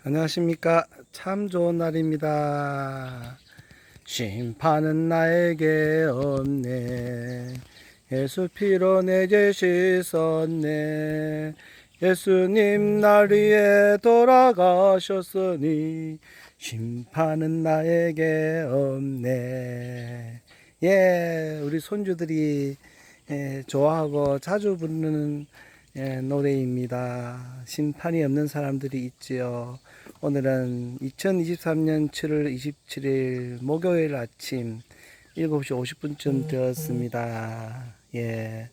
안녕하십니까. 참 좋은 날입니다. 심판은 나에게 없네. 예수 피로 내 죄 씻었네. 예수님 날 위해 돌아가셨으니 심판은 나에게 없네. 우리 손주들이 좋아하고 자주 부르는 노래입니다. 심판이 없는 사람들이 있지요. 오늘은 2023년 7월 27일 목요일 아침 7시 50분쯤 되었습니다. 이제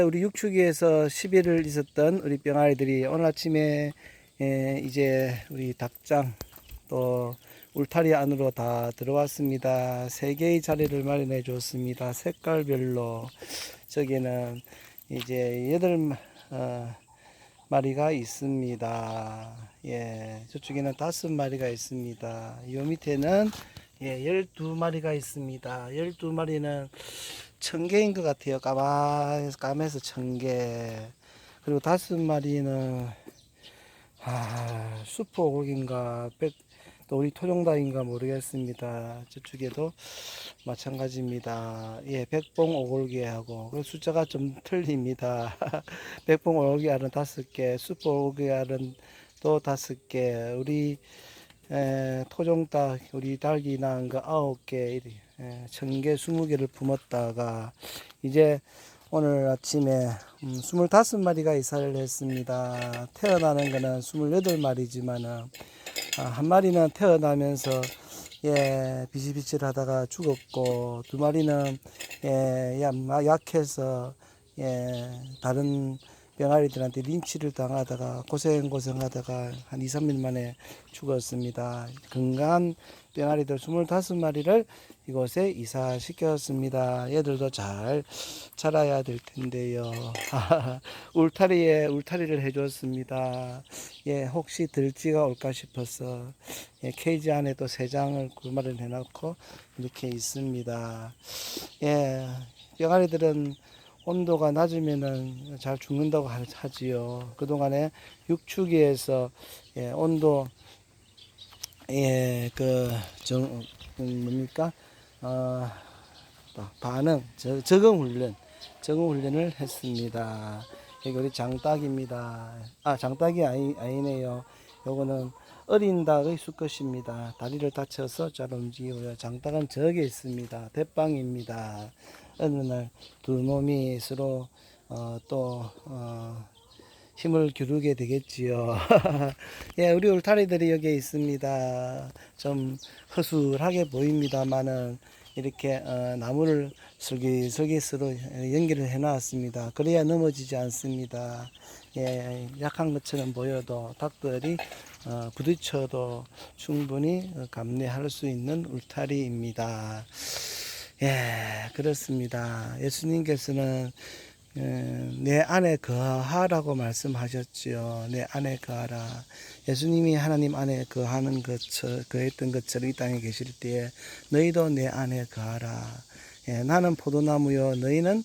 우리 육축이에서 10일을 있었던 우리 병아리들이 오늘 아침에 이제 우리 닭장 또 울타리 안으로 다 들어왔습니다. 3개의 자리를 마련해 줬습니다. 색깔별로. 저기는 이제 8마리가 있습니다. 저쪽에는 5마리가 있습니다. 요 밑에는 12마리가 있습니다. 12마리는 청개인 것 같아요. 까매서 청개. 그리고 5마리는 슈퍼 오골인가 또 우리 토종닭인가 모르겠습니다. 저쪽에도 마찬가지입니다. 백봉 오골개하고 숫자가 좀 틀립니다. 백봉 오골개알은 5개, 슈퍼 오골개알은 또 5개, 우리 토종닭, 우리 닭이 낳은 거 9개, 청개 20개를 품었다가 이제 오늘 아침에 25마리가 이사를 했습니다. 태어나는 거는 28마리지만은 한 마리는 태어나면서 비실비실 하다가 죽었고, 2마리는 약해서 다른 병아리들한테 린치를 당하다가 고생하다가 한 2, 3일 만에 죽었습니다. 건강한 병아리들 25마리를 이곳에 이사시켰습니다. 얘들도 잘 자라야 될 텐데요. 울타리를 해줬습니다. 혹시 들쥐가 올까 싶어서 케이지 안에 또 3장을 구마를 해놓고 이렇게 있습니다. 병아리들은 온도가 낮으면은 잘 죽는다고 하지요. 그동안에 육축기에서 온도 뭡니까? 적응 훈련을 했습니다. 여기 우리 장닭입니다. 장닭이 아니네요. 요거는 어린 닭의 수컷입니다. 다리를 다쳐서 잘 움직이고요. 장닭은 저기 있습니다. 대빵입니다. 어느 날 두 놈이 서로 힘을 기르게 되겠지요. 우리 울타리들이 여기 있습니다. 좀 허술하게 보입니다만은 이렇게 나무를 슬기슬기 서로 연결을 해 놨습니다. 그래야 넘어지지 않습니다. 약한 것처럼 보여도 닭들이 부딪혀도 충분히 감내할 수 있는 울타리입니다. 그렇습니다. 예수님께서는 내 안에 거하라고 말씀하셨지요. 내 안에 거하라. 예수님이 하나님 안에 거했던 것처럼 이 땅에 계실 때에 너희도 내 안에 거하라. 나는 포도나무요 너희는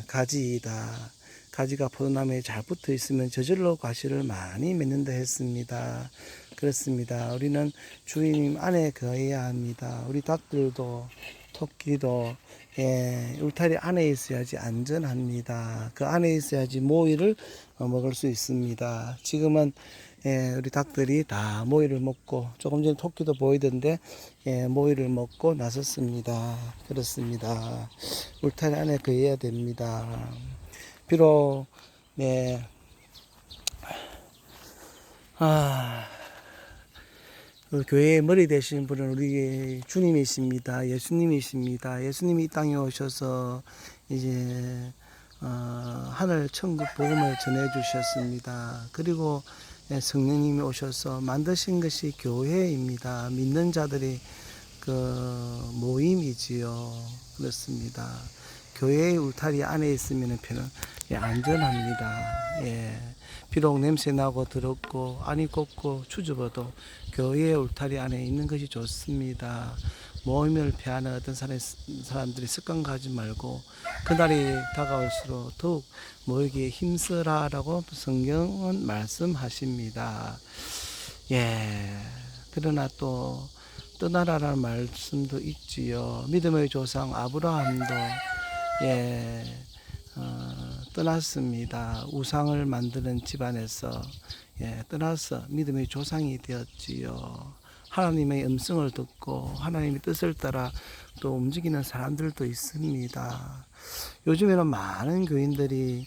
가지이다. 가지가 포도나무에 잘 붙어 있으면 저절로 과실을 많이 맺는다 했습니다. 그렇습니다. 우리는 주님 안에 거해야 합니다. 우리 닭들도 토끼도 울타리 안에 있어야지 안전합니다. 그 안에 있어야지 모이를 먹을 수 있습니다. 지금은 우리 닭들이 다 모이를 먹고, 조금 전에 토끼도 보이던데 모이를 먹고 나섰습니다. 그렇습니다. 울타리 안에 거해야 됩니다. 비록 그 교회의 머리 되신 분은 우리 주님이십니다. 예수님이십니다. 예수님이 이 땅에 오셔서 이제 하늘 천국 복음을 전해 주셨습니다. 그리고 성령님이 오셔서 만드신 것이 교회입니다. 믿는 자들이 그 모임이지요. 그렇습니다. 교회의 울타리 안에 있으면 안전합니다. 비록 냄새나고 더럽고 안이 곱고 추접어도 교회의 울타리 안에 있는 것이 좋습니다. 모임을 피하는 어떤 사람들이 습관 가지 말고 그날이 다가올수록 더욱 모이기에 힘쓰라라고 성경은 말씀하십니다. 예. 그러나 또 떠나라라는 말씀도 있지요. 믿음의 조상 아브라함도 떠났습니다. 우상을 만드는 집안에서 떠나서 믿음의 조상이 되었지요. 하나님의 음성을 듣고 하나님의 뜻을 따라 또 움직이는 사람들도 있습니다. 요즘에는 많은 교인들이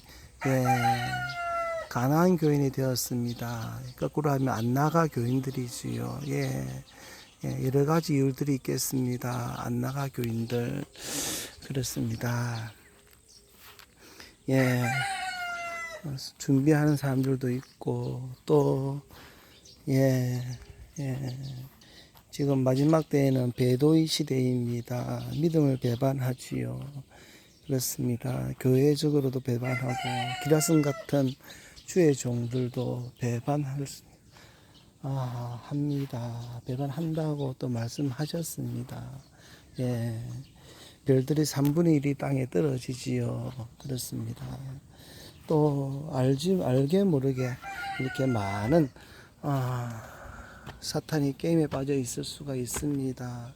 가나안 교인이 되었습니다. 거꾸로 하면 안 나가 교인들이지요. 여러 가지 이유들이 있겠습니다. 안 나가 교인들 그렇습니다. 준비하는 사람들도 있고 또 지금 마지막 때에는 배도의 시대입니다. 믿음을 배반하지요. 그렇습니다. 교회적으로도 배반하고 기라성 같은 주의 종들도 합니다. 배반한다고 또 말씀하셨습니다. 별들이 3분의 1이 땅에 떨어지지요. 그렇습니다. 또 알게 모르게 이렇게 많은 사탄이 게임에 빠져 있을 수가 있습니다.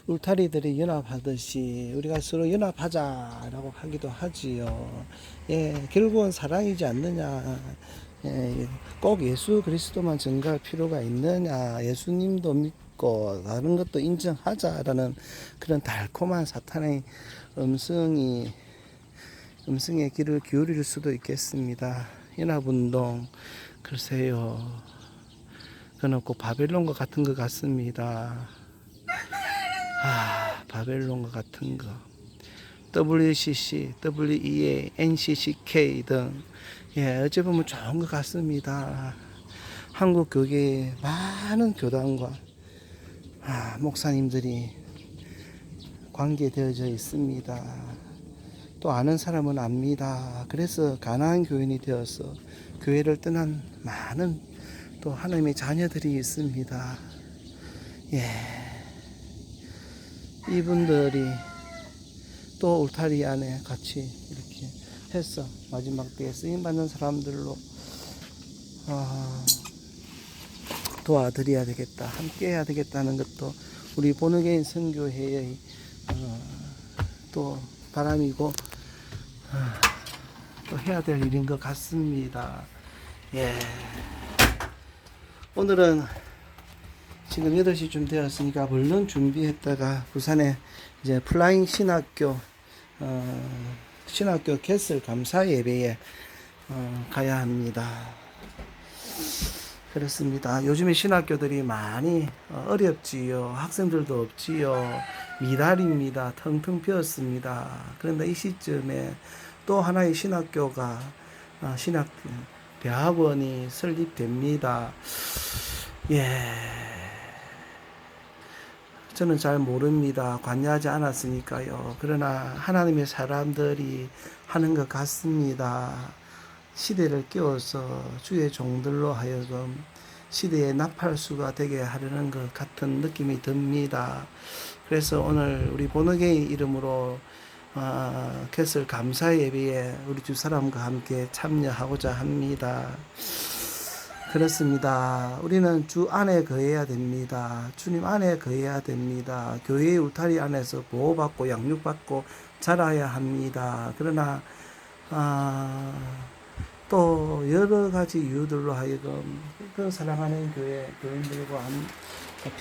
울타리들이 연합하듯이 우리가 서로 연합하자라고 하기도 하지요. 결국은 사랑이지 않느냐. 꼭 예수 그리스도만 증거할 필요가 있느냐. 예수님도 믿고 다른 것도 인정하자라는 그런 달콤한 사탄의 음성에 귀를 기울일 수도 있겠습니다. 연합운동 글쎄요. 그는 꼭 바벨론과 같은 것 같습니다. 바벨론과 같은 거. WCC, WEA, NCCK 등 어찌 보면 좋은 것 같습니다. 한국 교계에 많은 교단과 목사님들이 관계되어져 있습니다. 또 아는 사람은 압니다. 그래서 가나안 교인이 되어서 교회를 떠난 많은 또 하나님의 자녀들이 있습니다. 이분들이 또 울타리 안에 같이 이렇게 해서 마지막 때에 쓰임받는 사람들로 도와드려야 되겠다, 함께 해야 되겠다는 것도 우리 본어게인 선교회의 또 바람이고 또 해야 될 일인 것 같습니다. 오늘은 지금 8시쯤 되었으니까 물론 준비했다가 부산에 이제 플라잉 신학교 개설 감사 예배에 가야 합니다. 그렇습니다. 요즘에 신학교들이 많이 어렵지요. 학생들도 없지요. 미달입니다. 텅텅 비었습니다. 그런데 이 시점에 또 하나의 신학교가 대학원이 설립됩니다. 저는 잘 모릅니다. 관여하지 않았으니까요. 그러나 하나님의 사람들이 하는 것 같습니다. 시대를 깨워서 주의 종들로 하여금 시대의 나팔수가 되게 하려는 것 같은 느낌이 듭니다. 그래서 오늘 우리 본어게인 이름으로 개설 감사 예배에 우리 주 사람과 함께 참여하고자 합니다. 그렇습니다. 우리는 주 안에 거해야 됩니다. 주님 안에 거해야 됩니다. 교회의 울타리 안에서 보호받고 양육받고 자라야 합니다. 그러나 또 여러 가지 이유들로 하여금 그 사랑하는 교인들과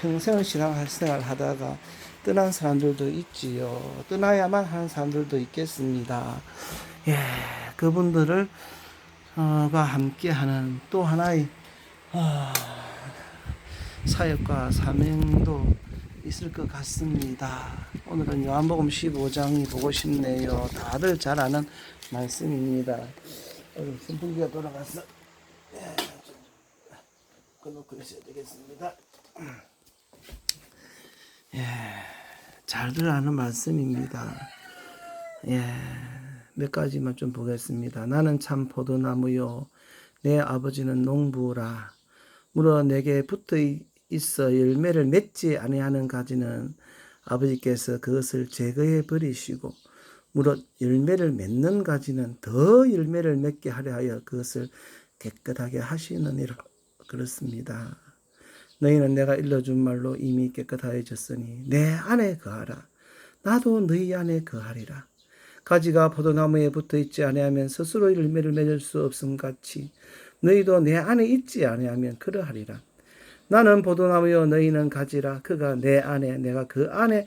평생을 신앙생활 하다가 떠난 사람들도 있지요. 떠나야만 하는 사람들도 있겠습니다. 그분들을 가 함께하는 또 하나의 사역과 사명도 있을 것 같습니다. 오늘은 요한복음 15장이 보고 싶네요. 다들 잘 아는 말씀입니다. 선풍기가 돌아가서 꺼놓고 있어야 되겠습니다. 잘들 아는 말씀입니다. 몇 가지만 좀 보겠습니다. 나는 참 포도나무요 내 아버지는 농부라. 물어 내게 붙어 있어 열매를 맺지 아니하는 가지는 아버지께서 그것을 제거해 버리시고 무릇 열매를 맺는 가지는 더 열매를 맺게 하려 하여 그것을 깨끗하게 하시느니라. 그렇습니다. 너희는 내가 일러준 말로 이미 깨끗하여졌으니 내 안에 거하라. 나도 너희 안에 거하리라. 가지가 포도나무에 붙어 있지 아니하면 스스로 열매를 맺을 수 없음 같이 너희도 내 안에 있지 아니하면 그러하리라. 나는 포도나무요 너희는 가지라. 그가 내 안에 내가 그 안에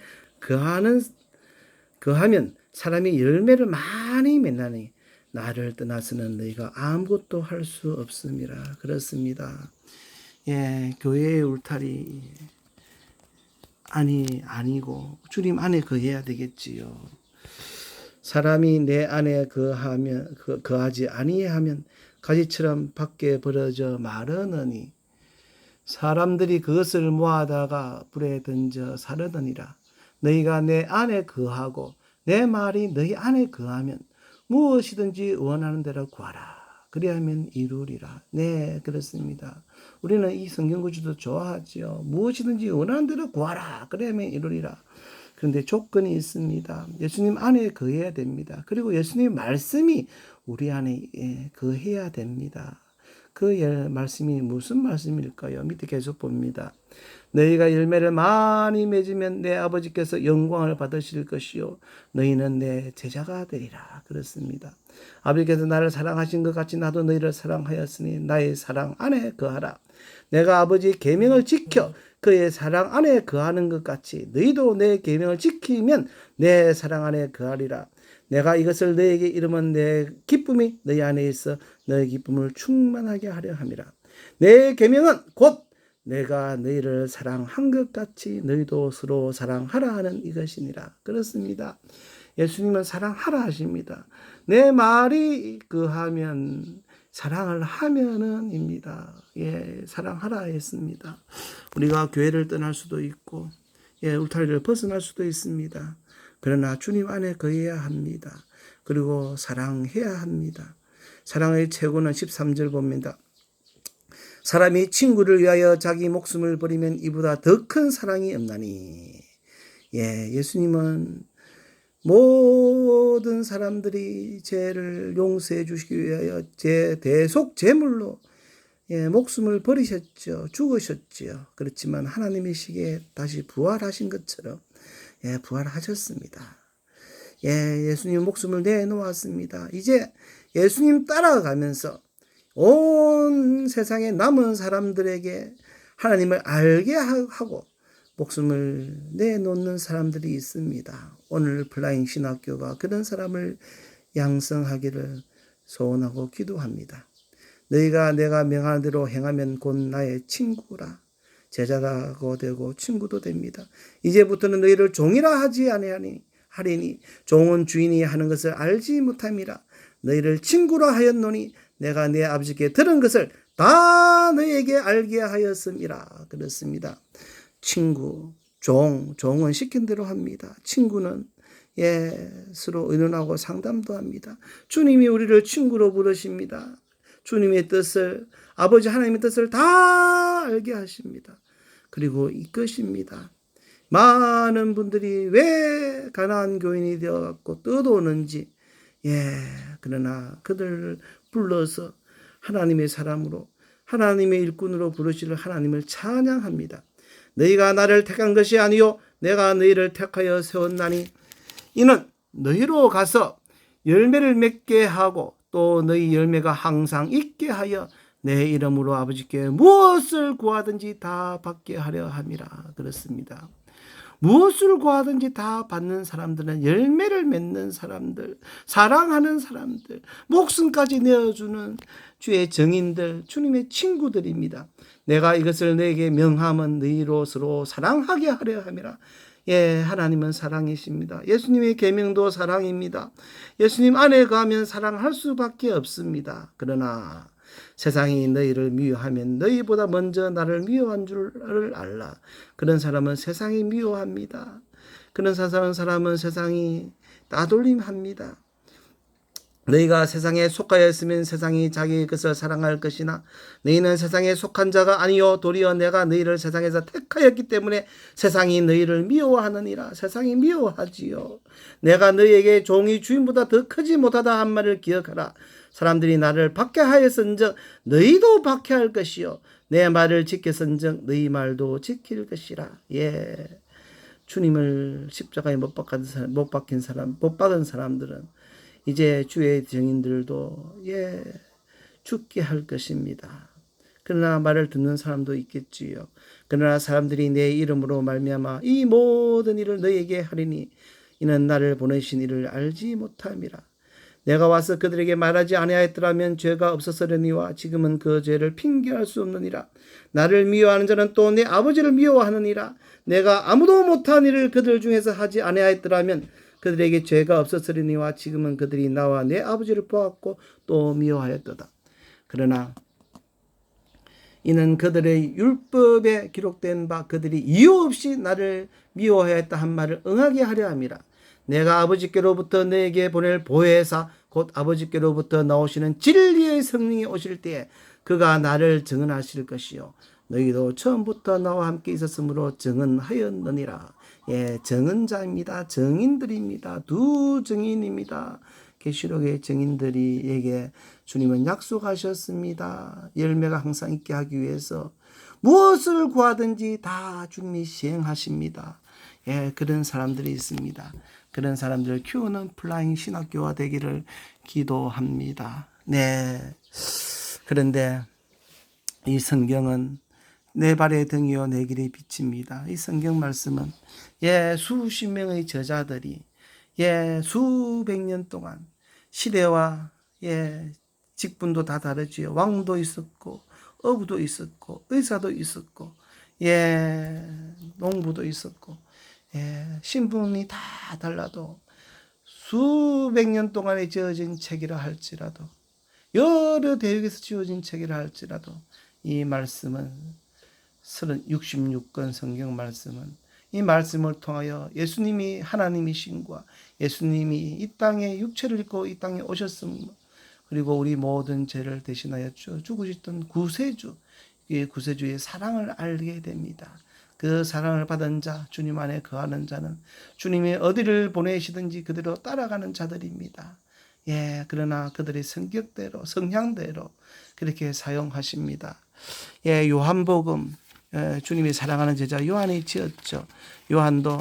거하면 사람이 열매를 많이 맺나니 나를 떠나서는 너희가 아무것도 할 수 없음이라. 그렇습니다. 예, 교회의 울타리 아니고 주님 안에 거해야 되겠지요. 사람이 내 안에 거하지 아니하면 가지처럼 밖에 벌어져 마르느니 사람들이 그것을 모아다가 불에 던져 사르느니라. 너희가 내 안에 거하고 내 말이 너희 안에 거하면 무엇이든지 원하는 대로 구하라. 그리하면 이루리라. 네, 그렇습니다. 우리는 이 성경 구절도 좋아하죠. 무엇이든지 원하는 대로 구하라. 그리하면 이루리라. 그런데 조건이 있습니다. 예수님 안에 거해야 됩니다. 그리고 예수님 말씀이 우리 안에 거해야 됩니다. 그 말씀이 무슨 말씀일까요? 밑에 계속 봅니다. 너희가 열매를 많이 맺으면 내 아버지께서 영광을 받으실 것이요 너희는 내 제자가 되리라. 그렇습니다. 아버지께서 나를 사랑하신 것 같이 나도 너희를 사랑하였으니 나의 사랑 안에 거하라. 내가 아버지의 계명을 지켜 그의 사랑 안에 거하는 것 같이 너희도 내 계명을 지키면 내 사랑 안에 거하리라. 내가 이것을 너희에게 이르면 내 기쁨이 너희 안에 있어 너희 기쁨을 충만하게 하려 함이라. 내 계명은 곧 내가 너희를 사랑한 것 같이 너희도 서로 사랑하라 하는 이것이니라. 그렇습니다. 예수님은 사랑하라 하십니다. 내 말이 하면 사랑을 하면은입니다. 예, 사랑하라 했습니다. 우리가 교회를 떠날 수도 있고, 예, 울타리를 벗어날 수도 있습니다. 그러나 주님 안에 거해야 합니다. 그리고 사랑해야 합니다. 사랑의 최고는 13절 봅니다. 사람이 친구를 위하여 자기 목숨을 버리면 이보다 더 큰 사랑이 없나니. 예, 예수님은 모든 사람들이 죄를 용서해 주시기 위하여 대속 제물로 목숨을 버리셨죠. 죽으셨죠. 그렇지만 하나님의 시기에 다시 부활하신 것처럼 부활하셨습니다. 예수님 목숨을 내놓았습니다. 이제 예수님 따라가면서 온 세상에 남은 사람들에게 하나님을 알게 하고 목숨을 내놓는 사람들이 있습니다. 오늘 플라잉 신학교가 그런 사람을 양성하기를 소원하고 기도합니다. 너희가 내가 명하는 대로 행하면 곧 나의 친구라. 제자라고 되고 친구도 됩니다. 이제부터는 너희를 종이라 하지 아니하리니 종은 주인이 하는 것을 알지 못함이라. 너희를 친구라 하였노니 내가 내 아버지께 들은 것을 다 너희에게 알게 하였음이라. 그렇습니다. 친구, 종은 시킨 대로 합니다. 친구는 서로 의논하고 상담도 합니다. 주님이 우리를 친구로 부르십니다. 주님의 뜻을, 아버지 하나님의 뜻을 다 알게 하십니다. 그리고 이끄십니다. 많은 분들이 왜 가나안 교인이 되어갖고 떠도는지, 그러나 그들을 불러서 하나님의 사람으로, 하나님의 일꾼으로 부르실 하나님을 찬양합니다. 너희가 나를 택한 것이 아니요 내가 너희를 택하여 세웠나니 이는 너희로 가서 열매를 맺게 하고 또 너희 열매가 항상 있게 하여 내 이름으로 아버지께 무엇을 구하든지 다 받게 하려 함이라. 그렇습니다. 무엇을 구하든지 다 받는 사람들은 열매를 맺는 사람들, 사랑하는 사람들, 목숨까지 내어주는 주의 정인들, 주님의 친구들입니다. 내가 이것을 너에게 명함은 너희로 서로 사랑하게 하려 함이라. 하나님은 사랑이십니다. 예수님의 계명도 사랑입니다. 예수님 안에 가면 사랑할 수밖에 없습니다. 그러나 세상이 너희를 미워하면 너희보다 먼저 나를 미워한 줄을 알라. 그런 사람은 세상이 미워합니다. 그런 사람은 세상이 따돌림합니다. 너희가 세상에 속하였으면 세상이 자기 것을 사랑할 것이나 너희는 세상에 속한 자가 아니요 도리어 내가 너희를 세상에서 택하였기 때문에 세상이 너희를 미워하느니라. 세상이 미워하지요. 내가 너희에게 종이 주인보다 더 크지 못하다 한 말을 기억하라. 사람들이 나를 박해하였은즉 너희도 박해할 것이요 내 말을 지켰은즉 너희 말도 지킬 것이라. 예. 주님을 십자가에 못 박힌 사람, 못 박은 사람들은 이제 주의 증인들도 죽게 할 것입니다. 그러나 말을 듣는 사람도 있겠지요. 그러나 사람들이 내 이름으로 말미암아 이 모든 일을 너희에게 하리니 이는 나를 보내신 이를 알지 못함이라. 내가 와서 그들에게 말하지 아니하였더라면 죄가 없었으려니와 지금은 그 죄를 핑계할 수 없느니라. 나를 미워하는 자는 또 내 아버지를 미워하느니라. 내가 아무도 못한 일을 그들 중에서 하지 아니하였더라면 그들에게 죄가 없었으리니와 지금은 그들이 나와 내 아버지를 보았고 또 미워하였도다. 그러나 이는 그들의 율법에 기록된 바 그들이 이유 없이 나를 미워하였다 한 말을 응하게 하려 함이라. 내가 아버지께로부터 너에게 보낼 보혜사 곧 아버지께로부터 나오시는 진리의 성령이 오실 때에 그가 나를 증언하실 것이요 너희도 처음부터 나와 함께 있었으므로 증언하였느니라. 예, 증언자입니다. 증인들입니다. 두 증인입니다. 계시록의 증인들이에게 주님은 약속하셨습니다. 열매가 항상 있게 하기 위해서 무엇을 구하든지 다 주님이 시행하십니다. 예, 그런 사람들이 있습니다. 그런 사람들을 키우는 플라잉 신학교가 되기를 기도합니다. 네. 그런데 이 성경은 내 발의 등이요 내 길의 빛입니다. 이 성경 말씀은 수십 명의 저자들이 수백 년 동안 시대와 직분도 다 다르지요. 왕도 있었고 어부도 있었고 의사도 있었고 농부도 있었고 신분이 다 달라도 수백 년 동안에 지어진 책이라 할지라도 여러 대륙에서 지어진 책이라 할지라도 이 말씀은 66권 성경 말씀은 이 말씀을 통하여 예수님이 하나님이신과 예수님이 이 땅에 육체를 입고 이 땅에 오셨음 그리고 우리 모든 죄를 대신하여 죽으셨던 구세주 이 구세주의 사랑을 알게 됩니다. 그 사랑을 받은 자 주님 안에 거하는 자는 주님이 어디를 보내시든지 그대로 따라가는 자들입니다. 그러나 그들의 성격대로 성향대로 그렇게 사용하십니다. 요한복음 주님이 사랑하는 제자 요한이 지었죠. 요한도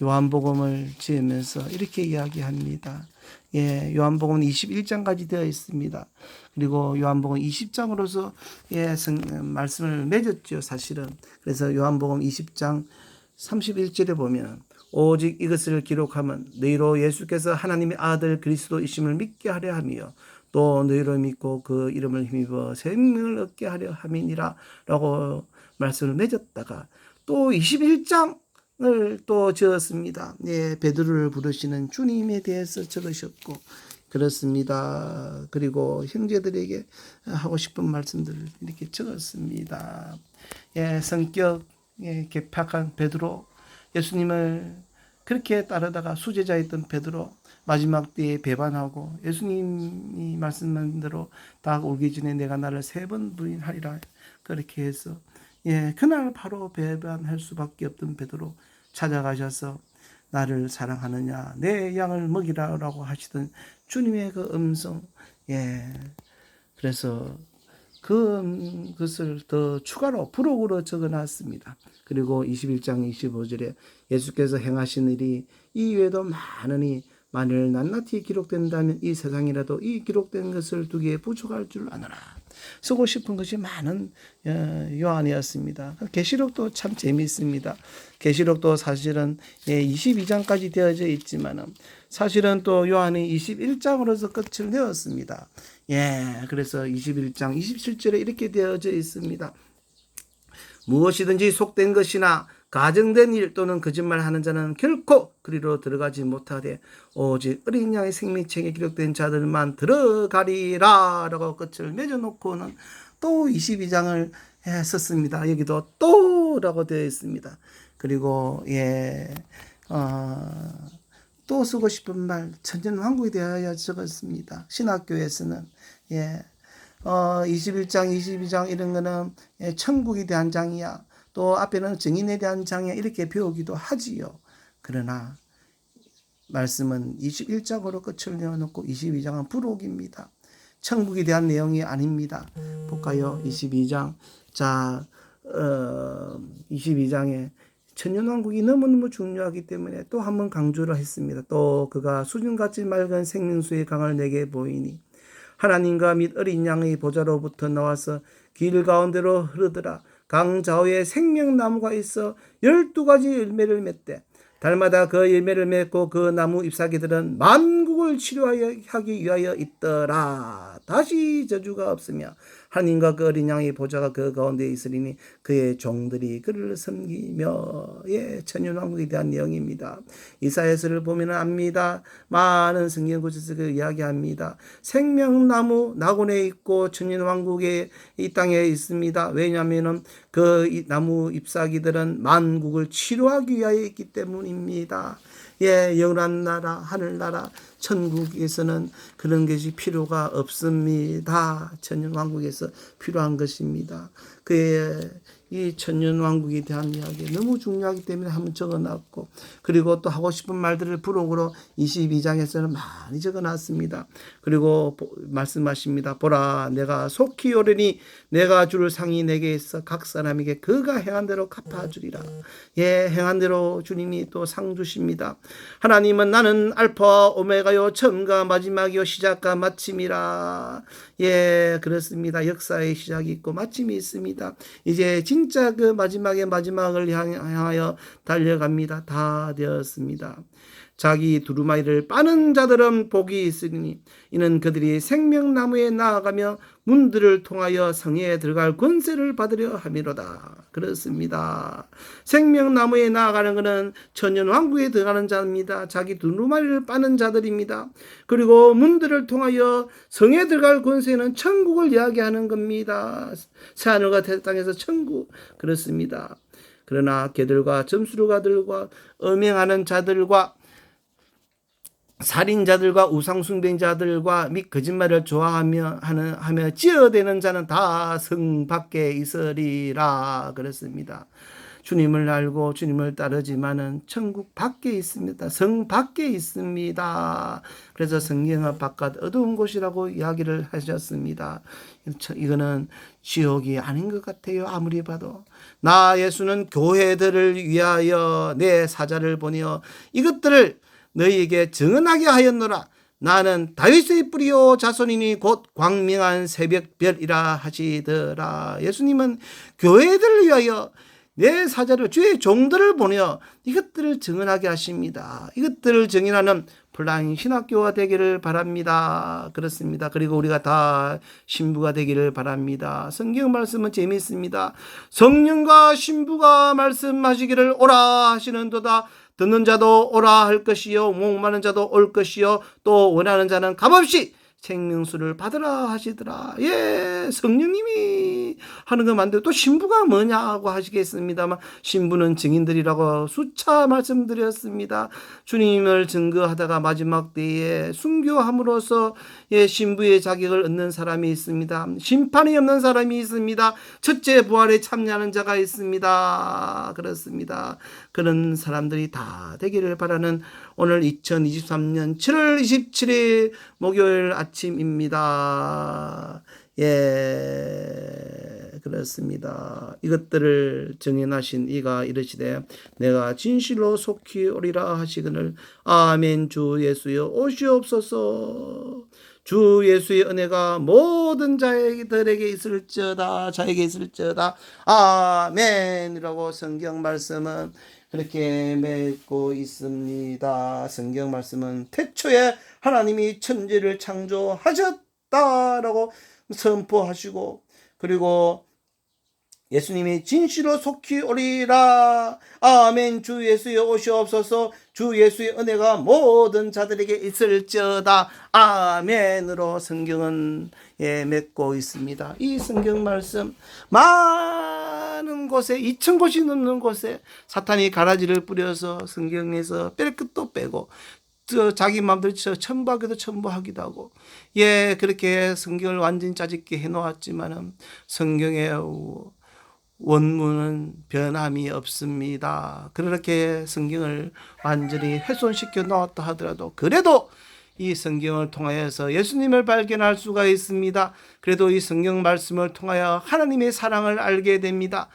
요한복음을 지으면서 이렇게 이야기합니다. 요한복음은 21장까지 되어 있습니다. 그리고 요한복음 20장으로서 말씀을 맺었죠, 사실은. 그래서 요한복음 20장 31절에 보면 오직 이것을 기록하면 너희로 예수께서 하나님의 아들 그리스도이심을 믿게 하려 함이요 또 너희로 믿고 그 이름을 힘입어 생명을 얻게 하려 함이니라 라고 말씀을 맺었다가 또 21장을 또 지었습니다. 베드로를 부르시는 주님에 대해서 적으셨고 그렇습니다. 그리고 형제들에게 하고 싶은 말씀들을 이렇게 적었습니다. 성격 개팍한 베드로 예수님을 그렇게 따르다가 수제자였던 베드로 마지막 때에 배반하고 예수님이 말씀한 대로 다 오기 전에 내가 나를 3번 부인하리라 그렇게 해서 그날 바로 배반할 수밖에 없던 베드로 찾아가셔서 나를 사랑하느냐 내 양을 먹이라라고 하시던 주님의 그 음성 그래서 그것을 더 추가로 부록으로 적어놨습니다. 그리고 21장 25절에 예수께서 행하신 일이 이 외에도 많으니 만일 낱낱이 기록된다면 이 세상이라도 이 기록된 것을 두기에 부족할 줄 아노라. 쓰고 싶은 것이 많은 요한이었습니다. 계시록도 참 재미있습니다. 계시록도 사실은 22장까지 되어져 있지만 사실은 또 요한이 21장으로서 끝을 내었습니다. 그래서 21장 27절에 이렇게 되어져 있습니다. 무엇이든지 속된 것이나 가정된 일 또는 거짓말하는 자는 결코 그리로 들어가지 못하되 오직 어린 양의 생명책에 기록된 자들만 들어가리라 라고 끝을 맺어놓고는 또 22장을 썼습니다. 여기도 또 라고 되어 있습니다. 그리고 또 쓰고 싶은 말, 천년왕국에 대하여 적었습니다. 신학교에서는. 21장, 22장 이런 거는 천국에 대한 장이야. 또 앞에는 증인에 대한 장이야. 이렇게 배우기도 하지요. 그러나 말씀은 21장으로 끝을 내어놓고 22장은 부록입니다. 천국에 대한 내용이 아닙니다. 볼까요? 22장. 자, 22장에 천년왕국이 너무너무 중요하기 때문에 또 한 번 강조를 했습니다. 또 그가 수준같이 맑은 생명수의 강을 내게 보이니 하나님과 및 어린 양의 보좌로부터 나와서 길 가운데로 흐르더라. 강 좌우에 생명나무가 있어 12가지 열매를 맺되 달마다 그 열매를 맺고 그 나무 잎사귀들은 만국을 치료하기 위하여 있더라. 다시 저주가 없으며 하나님과 그 어린 양의 보좌가 그 가운데 있으리니 그의 종들이 그를 섬기며. 천년왕국에 대한 내용입니다. 이사야서를 보면 압니다. 많은 성경 구절에서 그 이야기합니다. 생명나무 낙원에 있고 천년왕국에 이 땅에 있습니다. 왜냐하면 그 나무 잎사귀들은 만국을 치료하기 위하여 있기 때문입니다. 영원한 나라, 하늘나라, 천국에서는 그런 것이 필요가 없습니다. 천년왕국에서 필요한 것입니다. 그의 이 천년왕국에 대한 이야기 너무 중요하기 때문에 한번 적어놨고, 그리고 또 하고 싶은 말들을 부록으로 22장에서는 많이 적어놨습니다. 그리고 말씀하십니다. 보라, 내가 속히 오르니 내가 줄 상이 내게 있어 각 사람에게 그가 행한 대로 갚아주리라. 행한 대로 주님이 또 상 주십니다. 하나님은 나는 알파와 오메가요, 처음과 마지막이요, 시작과 마침이라. 그렇습니다. 역사의 시작이 있고 마침이 있습니다. 이제 진짜 그 마지막을 향하여 달려갑니다. 다 되었습니다. 자기 두루마리를 빠는 자들은 복이 있으니 이는 그들이 생명나무에 나아가며 문들을 통하여 성에 들어갈 권세를 받으려 함이로다. 그렇습니다. 생명나무에 나아가는 것은 천년왕국에 들어가는 자입니다. 자기 두루마리를 빠는 자들입니다. 그리고 문들을 통하여 성에 들어갈 권세는 천국을 이야기하는 겁니다. 새하늘과 새 땅에서 천국. 그렇습니다. 그러나 개들과 점수르가들과 음행하는 자들과 살인자들과 우상숭배자들과 및 거짓말을 좋아하며 찌어대는 자는 다 성 밖에 있으리라. 그렇습니다. 주님을 알고 주님을 따르지만은 천국 밖에 있습니다. 성 밖에 있습니다. 그래서 성경은 바깥 어두운 곳이라고 이야기를 하셨습니다. 이거는 지옥이 아닌 것 같아요. 아무리 봐도. 나 예수는 교회들을 위하여 내 사자를 보내어 이것들을 너희에게 증언하게 하였노라. 나는 다윗의 뿌리요 자손이니 곧 광명한 새벽별이라 하시더라. 예수님은 교회들을 위하여 내 사자를, 주의 종들을 보내어 이것들을 증언하게 하십니다. 이것들을 증언하는 플라잉 신학교가 되기를 바랍니다. 그렇습니다. 그리고 우리가 다 신부가 되기를 바랍니다. 성경 말씀은 재미있습니다. 성령과 신부가 말씀하시기를 오라 하시는도다. 듣는 자도 오라 할 것이요, 목마른 자도 올 것이요, 또 원하는 자는 값없이 생명수를 받으라 하시더라. 성령님이 하는 거 맞는데 또 신부가 뭐냐고 하시겠습니다만, 신부는 증인들이라고 수차 말씀드렸습니다. 주님을 증거하다가 마지막 때에 순교함으로써 신부의 자격을 얻는 사람이 있습니다. 심판이 없는 사람이 있습니다. 첫째 부활에 참여하는 자가 있습니다. 그렇습니다. 그런 사람들이 다 되기를 바라는 오늘 2023년 7월 27일 목요일 아침입니다. 그렇습니다. 이것들을 정연하신 이가 이르시되 내가 진실로 속히 오리라 하시거늘 아멘. 주 예수여 오시옵소서. 주 예수의 은혜가 모든 자들에게 있을지어다. 자에게 있을지어다. 아멘이라고 성경 말씀은 그렇게 맺고 있습니다. 성경 말씀은 태초에 하나님이 천지를 창조하셨다라고 선포하시고, 그리고 예수님이 진실로 속히 오리라. 아멘. 주 예수여 오시옵소서. 주 예수의 은혜가 모든 자들에게 있을지어다. 아멘으로 성경은 맺고 있습니다. 이 성경 말씀 많은 곳에 2,000곳이 넘는 곳에 사탄이 가라지를 뿌려서 성경에서 뺄 끝도 빼고 자기 마음대로 첨부하기도 첨부하기도 하고, 예, 그렇게 성경을 완전히 짜집게 해놓았지만은 성경의 원문은 변함이 없습니다. 그렇게 성경을 완전히 훼손시켜 놓았다 하더라도 그래도 이 성경을 통하여서 예수님을 발견할 수가 있습니다. 그래도 이 성경 말씀을 통하여 하나님의 사랑을 알게 됩니다.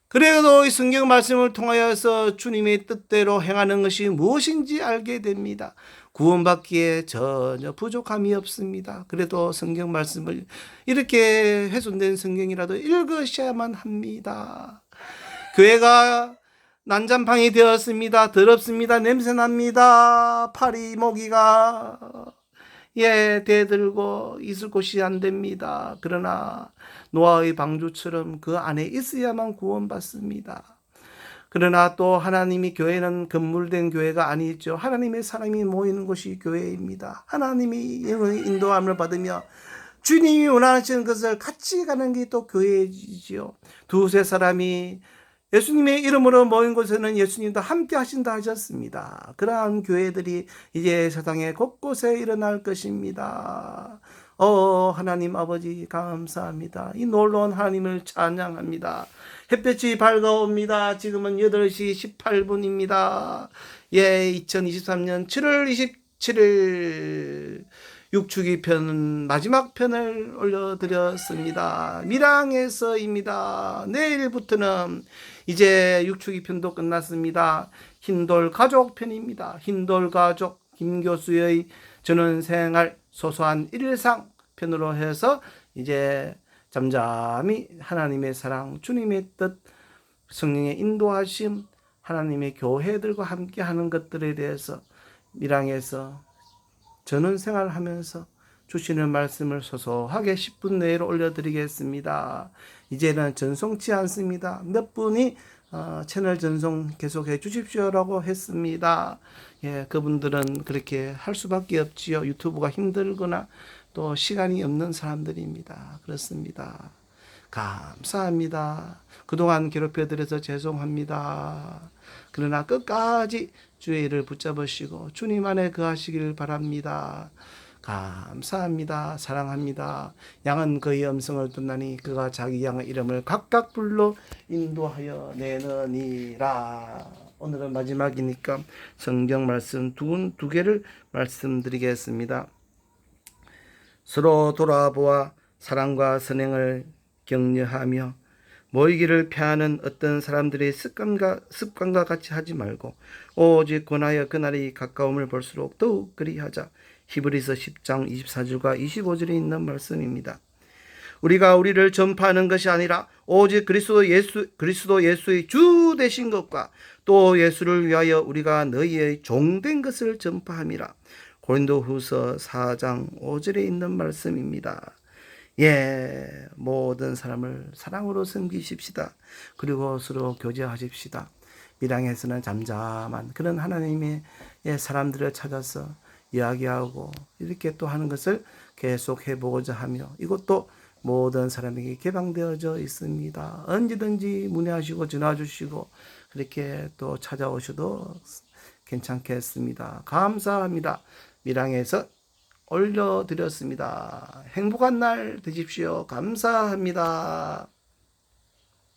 그래도 이 성경 말씀을 통하여서 주님의 뜻대로 행하는 것이 무엇인지 알게 됩니다. 구원받기에 전혀 부족함이 없습니다. 그래도 성경 말씀을 이렇게 훼손된 성경이라도 읽으셔야만 합니다. 교회가 난장판이 되었습니다. 더럽습니다. 냄새납니다. 파리 모기가 대들고 있을 곳이 안 됩니다. 그러나 노아의 방주처럼 그 안에 있어야만 구원받습니다. 그러나 또 하나님이 교회는 건물된 교회가 아니죠. 하나님의 사람이 모이는 곳이 교회입니다. 하나님이 인도함을 받으며 주님이 원하시는 것을 같이 가는 게 또 교회이지요. 두세 사람이 예수님의 이름으로 모인 곳에는 예수님도 함께 하신다 하셨습니다. 그러한 교회들이 이제 세상에 곳곳에 일어날 것입니다. 하나님 아버지 감사합니다. 이 놀라운 하나님을 찬양합니다. 햇볕이 밝아옵니다. 지금은 8시 18분입니다. 2023년 7월 27일 육축이 편 마지막 편을 올려드렸습니다. 밀양에서입니다. 내일부터는 이제 육축이 편도 끝났습니다. 흰돌 가족 편입니다. 흰돌 가족 김교수의 전원생활 소소한 일상 편으로 해서 이제 잠잠히 하나님의 사랑, 주님의 뜻, 성령의 인도하심, 하나님의 교회들과 함께 하는 것들에 대해서 밀양에서 전원생활 하면서 주시는 말씀을 소소하게 10분 내로 올려드리겠습니다. 이제는 전송치 않습니다. 몇 분이 채널 전송 계속해 주십시오라고 했습니다. 그분들은 그렇게 할 수밖에 없지요. 유튜브가 힘들거나 또 시간이 없는 사람들입니다. 그렇습니다. 감사합니다. 그동안 괴롭혀드려서 죄송합니다. 그러나 끝까지 주의 일을 붙잡으시고 주님 안에 거하시길 바랍니다. 감사합니다. 사랑합니다. 양은 그의 음성을 듣나니 그가 자기 양의 이름을 각각 불러 인도하여 내느니라. 오늘은 마지막이니까 성경 말씀 두 개를 말씀드리겠습니다. 서로 돌아보아 사랑과 선행을 격려하며 모이기를 피하는 어떤 사람들의 습관과 같이 하지 말고 오직 권하여 그날이 가까움을 볼수록 더욱 그리하자. 히브리서 10장 24절과 25절에 있는 말씀입니다. 우리가 우리를 전파하는 것이 아니라 오직 그리스도 예수의 주 되신 것과 또 예수를 위하여 우리가 너희의 종된 것을 전파함이라. 고린도후서 4장 5절에 있는 말씀입니다. 모든 사람을 사랑으로 섬기십시다. 그리고 서로 교제하십시다. 밀양에서는 잠잠한 그런 하나님의 사람들을 찾아서 이야기하고 이렇게 또 하는 것을 계속 해보고자 하며 이것도 모든 사람에게 개방되어져 있습니다. 언제든지 문의하시고 전화 주시고 그렇게 또 찾아오셔도 괜찮겠습니다. 감사합니다. 밀양에서 올려드렸습니다. 행복한 날 되십시오. 감사합니다.